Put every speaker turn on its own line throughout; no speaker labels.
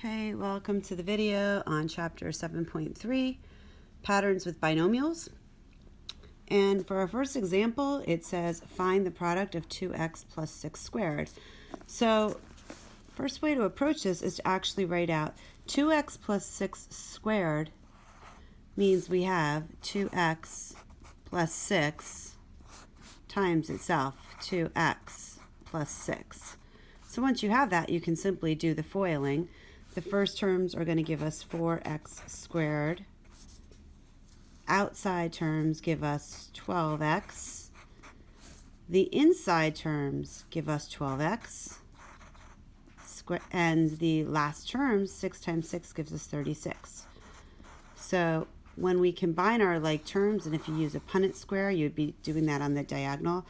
Okay, welcome to the video on chapter 7.3, patterns with binomials. And for our first example, it says find the product of 2x plus 6 squared. So first way to approach this is to actually write out 2x plus 6 squared means we have 2x plus 6 times itself, 2x plus 6. So once you have that, you can simply do the foiling. The first terms are going to give us 4x squared. Outside terms give us 12x. The inside terms give us 12x. And the last term, 6 times 6, gives us 36. So when we combine our like terms, and if you use a Punnett square, you'd be doing that on the diagonal.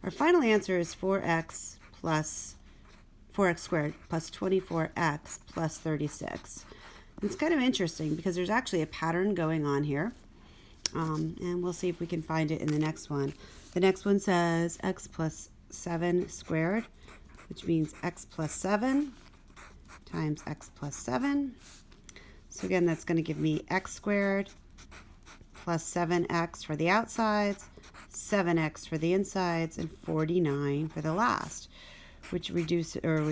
Our final answer is 4x squared plus 24x plus 36. It's kind of interesting because there's actually a pattern going on here. And we'll see if we can find it in the next one. The next one says x plus 7 squared, which means x plus 7 times x plus 7. So again, that's going to give me x squared plus 7x for the outsides, 7x for the insides, and 49 for the last, which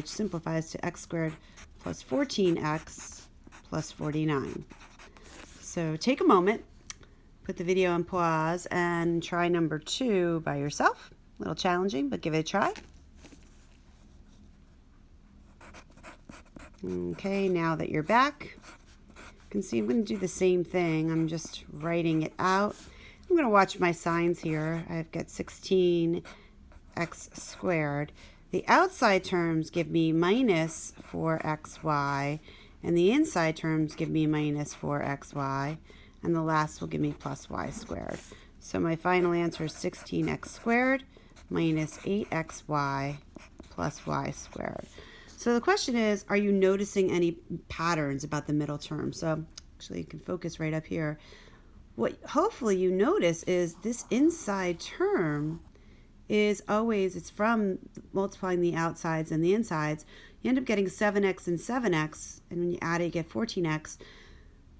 simplifies to x squared plus 14x plus 49. So take a moment, put the video on pause, and try number 2 by yourself. A little challenging, but give it a try. Okay, now that you're back, you can see I'm going to do the same thing. I'm just writing it out. I'm going to watch my signs here. I've got 16x squared. The outside terms give me minus 4xy, and the inside terms give me minus 4xy, and the last will give me plus y squared. So my final answer is 16x squared minus 8xy plus y squared. So the question is, are you noticing any patterns about the middle term? So actually you can focus right up here. What hopefully you notice is this inside term is always, it's from multiplying the outsides and the insides. You end up getting 7x and 7x, and when you add it, you get 14x.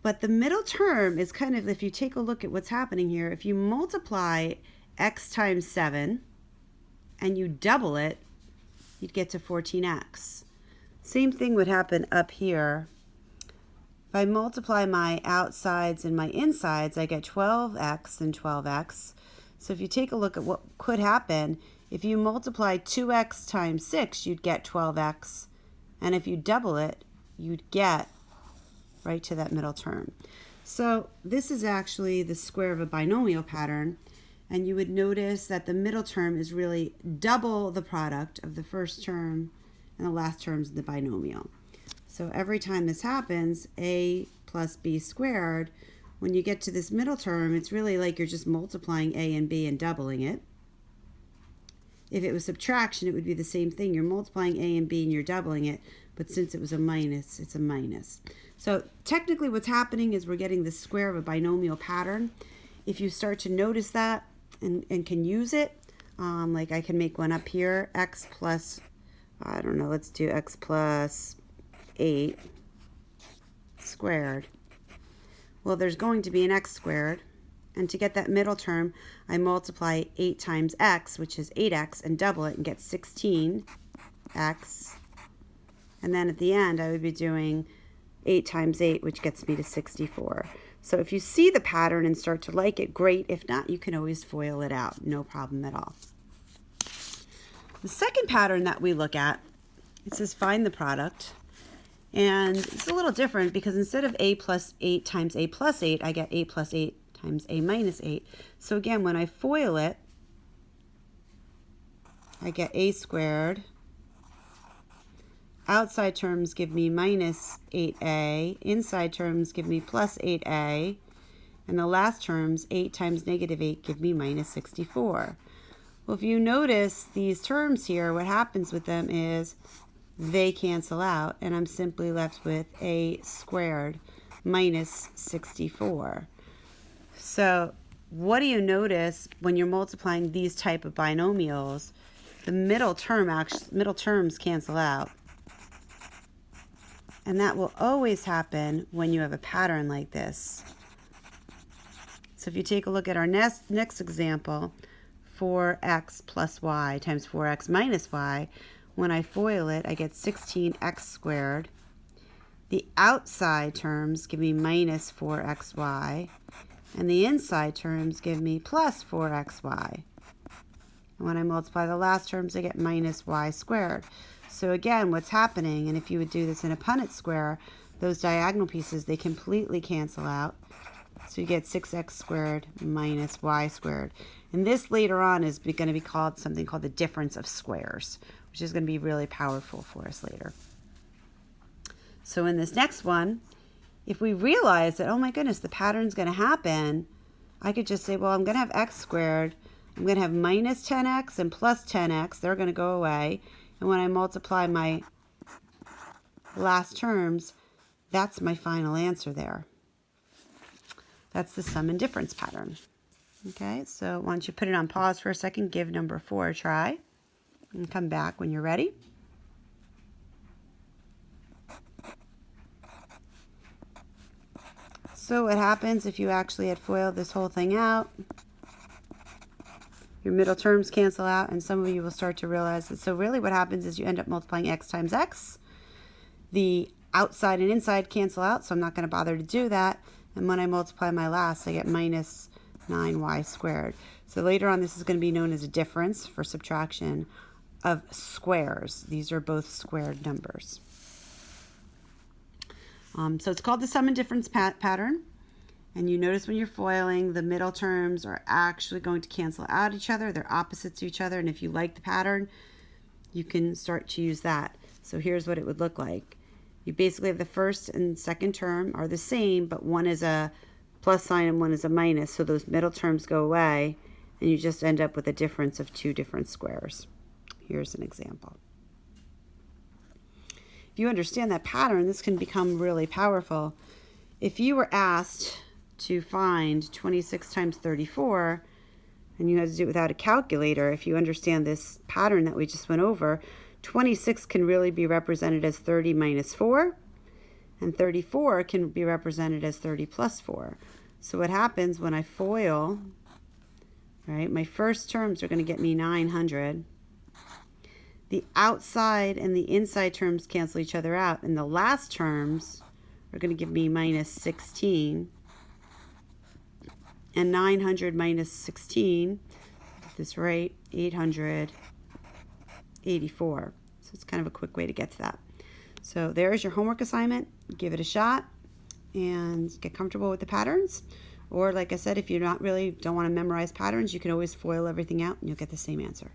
But the middle term is kind of, if you take a look at what's happening here, if you multiply x times 7 and you double it, you'd get to 14x. Same thing would happen up here. If I multiply my outsides and my insides, I get 12x and 12x. So if you take a look at what could happen, if you multiply 2x times 6, you'd get 12x. And if you double it, you'd get right to that middle term. So this is actually the square of a binomial pattern. And you would notice that the middle term is really double the product of the first term and the last terms of the binomial. So every time this happens, a plus b squared, when you get to this middle term, it's really like you're just multiplying a and b and doubling it. If it was subtraction, it would be the same thing. You're multiplying a and b and you're doubling it, but since it was a minus, it's a minus. So technically what's happening is we're getting the square of a binomial pattern. If you start to notice that and can use it, like I can make one up here, x plus, I don't know, let's do x plus 8 squared. Well, there's going to be an x squared, and to get that middle term, I multiply 8 times x, which is 8x, and double it and get 16x. And then at the end, I would be doing 8 times 8, which gets me to 64. So if you see the pattern and start to like it, great. If not, you can always FOIL it out. No problem at all. The second pattern that we look at, it says find the product. And it's a little different because instead of a plus 8 times a plus 8, I get a plus 8 times a minus 8. So again, when I FOIL it, I get a squared. Outside terms give me minus 8a. Inside terms give me plus 8a. And the last terms, 8 times negative 8, give me minus 64. Well, if you notice these terms here, what happens with them is they cancel out, and I'm simply left with a squared minus 64. So what do you notice when you're multiplying these type of binomials? The middle terms cancel out. And that will always happen when you have a pattern like this. So if you take a look at our next example, 4x plus y times 4x minus y, when I FOIL it, I get 16x squared. The outside terms give me minus 4xy, and the inside terms give me plus 4xy. And when I multiply the last terms, I get minus y squared. So again, what's happening, and if you would do this in a Punnett square, those diagonal pieces, they completely cancel out. So you get 6x squared minus y squared. And this later on is going to be called something called the difference of squares, which is going to be really powerful for us later. So in this next one, if we realize that, oh my goodness, the pattern's going to happen, I could just say, well, I'm going to have x squared. I'm going to have minus 10x and plus 10x. They're going to go away. And when I multiply my last terms, that's my final answer there. That's the sum and difference pattern. Okay, so why don't you put it on pause for a second, give number 4 a try, and come back when you're ready. So what happens if you actually had FOILed this whole thing out? Your middle terms cancel out, and some of you will start to realize that. So really what happens is you end up multiplying x times x. The outside and inside cancel out, so I'm not going to bother to do that. And when I multiply my last, I get minus 9y squared. So later on, this is going to be known as a difference for subtraction of squares. These are both squared numbers. So it's called the sum and difference pattern. And you notice when you're FOILing, the middle terms are actually going to cancel out each other. They're opposites to each other. And if you like the pattern, you can start to use that. So here's what it would look like. You basically have the first and second term are the same, but one is a plus sign and one is a minus. So those middle terms go away, and you just end up with a difference of 2 different squares. Here's an example. If you understand that pattern, this can become really powerful. If you were asked to find 26 times 34, and you had to do it without a calculator, if you understand this pattern that we just went over, 26 can really be represented as 30 minus 4, and 34 can be represented as 30 plus 4. So what happens when I FOIL, right, my first terms are going to get me 900. The outside and the inside terms cancel each other out, and the last terms are going to give me minus 16. And 900 minus 16, get this right, 884. So it's kind of a quick way to get to that. So there's your homework assignment. Give it a shot and get comfortable with the patterns. Or like I said, if you're not really don't want to memorize patterns, you can always FOIL everything out and you'll get the same answer.